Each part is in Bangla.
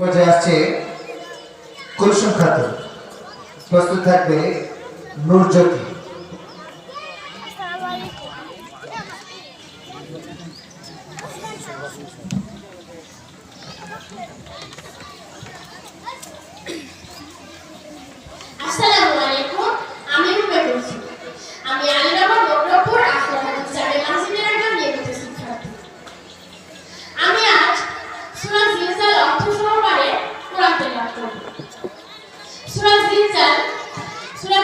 পর্যায়ে আসছে কুলসুম খাতুন, প্রস্তুত থাকবে নূরজ্যোতি। আসসালামু আলাইকুম। আমি রূপা বলছি। আমি আলীনগর বকরপুর আখলা হাদিস জামে মসজিদের একজন নিয়মিত শিক্ষার্থী। আমি আজ সূরা জিলজাল অর্থ সহকারে কোরআন তেলাওয়াত করব। সূরা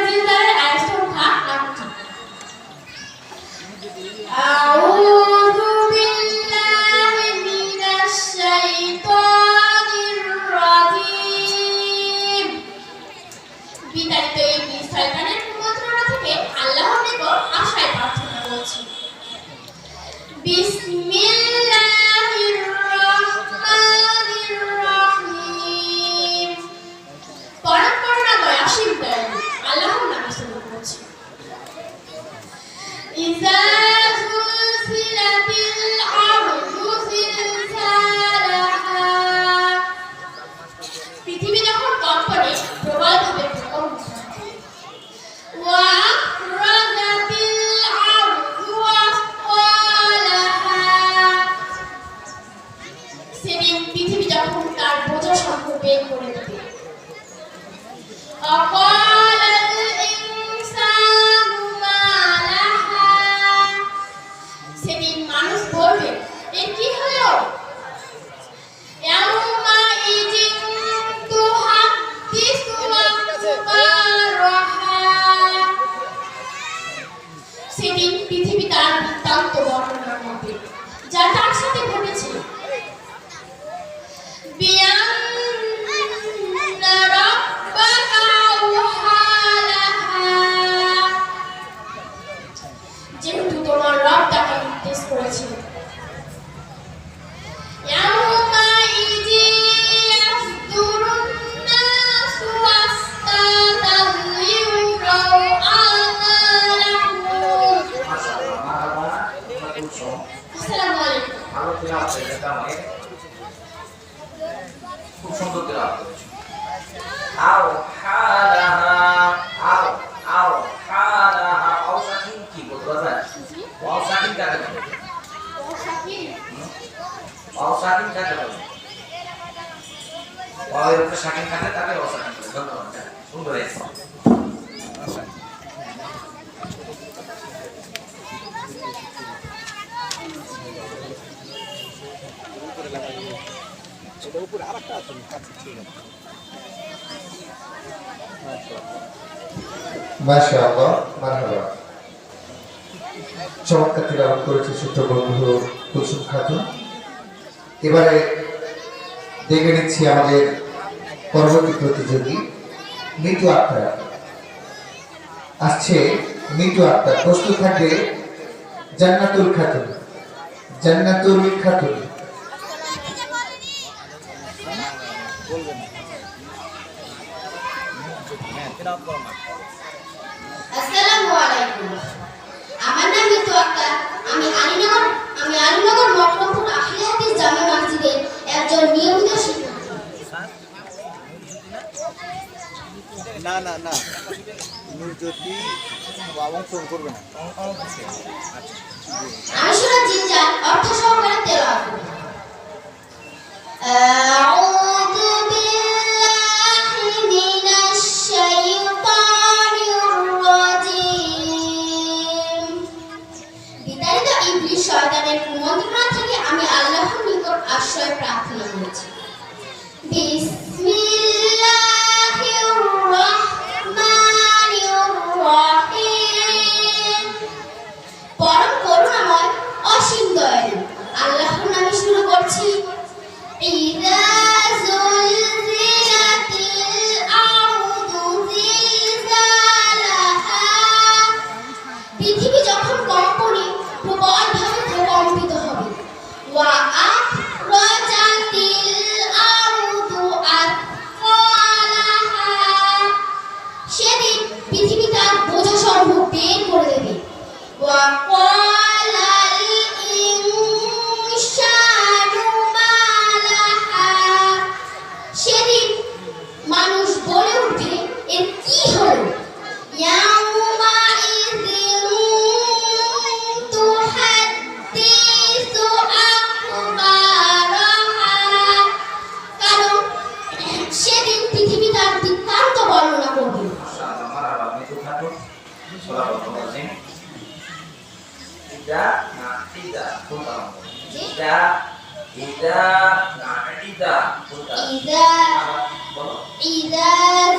জিলজালের আয়াত সংখ্যা 8টি। আউযু বিল্লাহি মিনাশ শাইতানির রাজীম। বিতাড়িত ইবলিস শয়তানের কুমন্ত্রণা থেকে আল্লাহর নিকট আশ্রয় প্রার্থনা করছি। বিসমিল্লাহির রহমানির রহিম। পরম করুণাময় অসীম দয়ালু আল্লাহর নামে শুরু করছি। ইযা যুলজিলাতিল আরদু জিলজালাহা। পৃথিবী যখন কম্পনে প্রবলভাবে ভূমিকম্প হয়। ওয়া আখরাজাতিল আরদু আসওয়ালাহা। সেদিন পৃথিবী যখন তার বোঝা সম্পূর্ণ বের করে দেবে। অকালাল ইনসানু মা লাহা। সেদিন মানুষ বলবে, এর কি হলো? ইয়াউমাইযিন তুহাদ্দিসু আখবারাহা। সেদিন পৃথিবী তার বৃত্তান্ত বর্ণনা করবে, যা তার সাথে ঘটেছে। বিআন্না রাব্বাকা আওহা লাহা। যেহেতু তোমার রব তাকে নির্দেশ করেছে। ইয়াউমাইযিন ইয়াসদুরুন নাসু আসতাতান লিউরাউ আমালাহুম। আসসালামু আলাইকুম। ভালো তেলাওয়াত হয়েছে, তার মানে খুব সুন্দর তেলাওয়াত করেছো। আও হালাহা, আও হালাহা। আও সাকিন কি বলতে পারবেন? আও সাকিন কাকে বলে? আও সাকিন কাকে বলে? আও এর উপরে সাকিন কাকে তাকে আও সাকিন বলে। ধন্যবাদ, সুন্দর হয়েছে। মাশাআল্লাহ, মারহাবা। চমৎকার তেলাওয়াত করেছে ছোট্ট বন্ধু কুলসুম খাতুন। এবারে দেখে নিচ্ছি আমাদের পরবর্তী প্রতিযোগী মিতু আক্তার। আসছে মিতু আক্তার, প্রস্তুত থাকবে জান্নাতুল খাতুন। জান্নাতুল খাতুন। আসসালামু আলাইকুম। আমার নাম মিতু আক্তার। আমি আলীনগর বকরপুর আখলা হাদিস জামে মসজিদের একজন নিয়মিত শিক্ষার্থী। না না না, নূরজ্যোতি অংশগ্রহণ করবে না। আমি সূরা জিলজাল অর্থ সহকারে তেলাওয়াত করব। আউযু বিল্লাহি মিনাশ শাইতানির রাজীম। বিতাড়িত ইবলিস শয়তানের কুমন্ত্রণা থেকে আমি আল্লাহর নিকট আশ্রয় প্রার্থনা করছি। বিসমিল্লাহির রহমানির রহিম। পরম করুণাময় অসীম দয়ালু আল্লাহর নামে শুরু করছি। ইযা যুলজিলাতিল আরদু জিলজালাহা। পৃথিবী যখন কম্পনে প্রবলভাবে প্রকম্পিত হবে। ওয়া আখরাজাতিল আরদু Bismillahirrahmanirrahim. Ida na ida punta. Ida na ida punta. إذا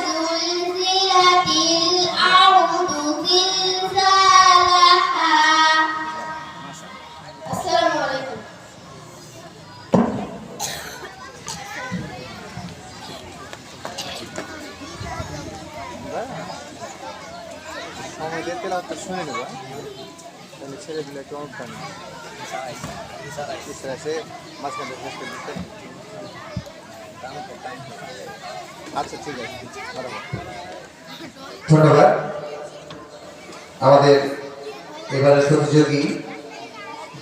زلزلت الأرض زلزالها. السلام عليكم. সময় দিয়ে তেলাওয়াতটা শুনে নেব, তাহলে ছেলেগুলো একটু অনুপ্রাণ এসে মাঝখানে শেষ করে দিতে। আচ্ছা ঠিক আছে, বরাবর। ধন্যবাদ। আমাদের এবারের প্রতিযোগী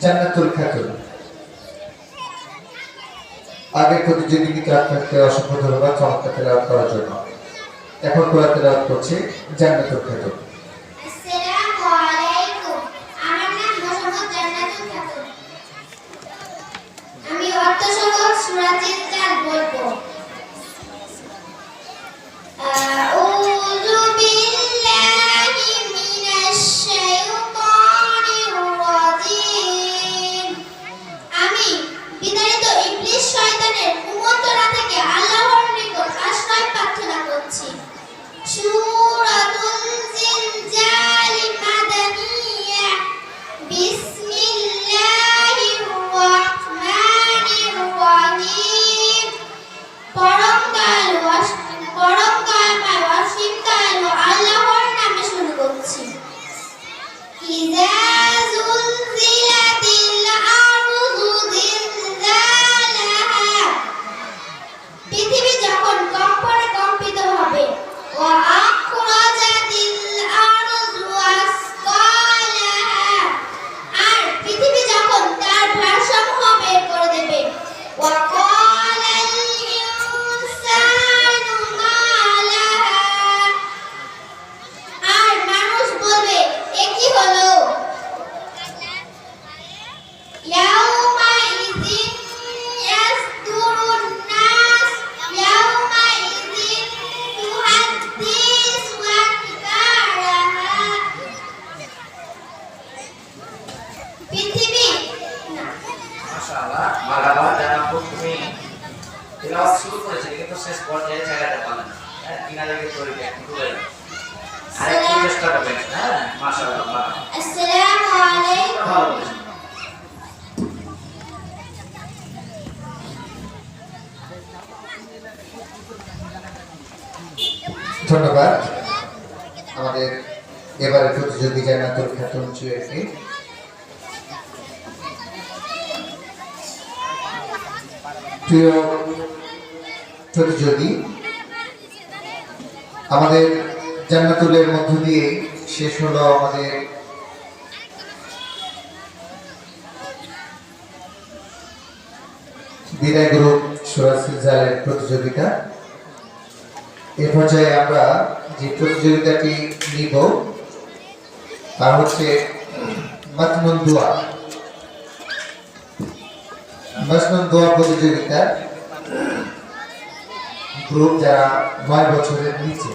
জান্নাতুল খাতুন। আগের প্রতিযোগিতা আপনাকে অসংখ্য ধন্যবাদ চমৎকার তেলাওয়াত করার জন্য। এখন কোরআন তেলাওয়াত করছে জান্নাতুল খাতুন। আসসালামু আলাইকুম। আমার নাম মোহাম্মদ জান্নাতুল খাতুন। আমি অর্থসহ সূরা জিলজাল বলবো। আউযু বিল্লাহি মিনাশ শাইতানির রাজীম। আমি বিতাড়িত ইবলিস শয়তানের কুমন্ত্রণা থেকে আল্লাহর নিকট আশ্রয় প্রার্থনা করছি। সূরাতুল জিলজাল মাদানিয়া। বিসমিল্লাহির রাহমানির রাহিম। পরম দয়াময় অসীম দয়ালু আল্লাহর নামে শুরু করছি। ইযা যুলজিলাতিল আরদু জিলজালাহা। পৃথিবী যখন কম্পনে কম্পিত হবে। ওয়া আখরাজাতিল আরদু আসকালাহা। আর পৃথিবী যখন তার ভারসাম্য বের করে দেবে। ওয়া ক্বালাল ইনসানু মা লাহা। আর মানুষ বলবে এ কি হলো। ইয়াউমাইযিন ইয়াসদুরুন নাস ইয়াউমাইযিন তুহাদ্দিসু আখবারাহা। পৃথিবী না মাশাআল্লাহ, মারহাবা। যারা প্রথমে তেলাওয়াত শুরু করেছে কিন্তু শেষ পর্যায়ে জায়গাটা পালেন না। হ্যাঁ, কিনারে গিয়ে ধরে একটু দূরে আরেকটু চেষ্টা করবেন। হ্যাঁ, মাশাআল্লাহ, মারহাবা। আসসালামু আলাইকুম। ভালো বলেছেন। ধন্যবাদ। আমাদের এবারের প্রতিযোগী জান্নাতুল খাতুন চুয়েফে। প্রিয় প্রতিযোগী, আমাদের জান্নাতুলের মধ্য দিয়ে শেষ হলো আমাদের বিদায় গ্রুপ সূরা জিলজালের প্রতিযোগিতা। এ পর্যায়ে আমরা যে প্রতিযোগিতাটি নিব তা হচ্ছে মাতনুন দোয়া। মাতনুন দোয়া প্রতিযোগিতা গ্রুপ যারা 9 বছরের নিচে।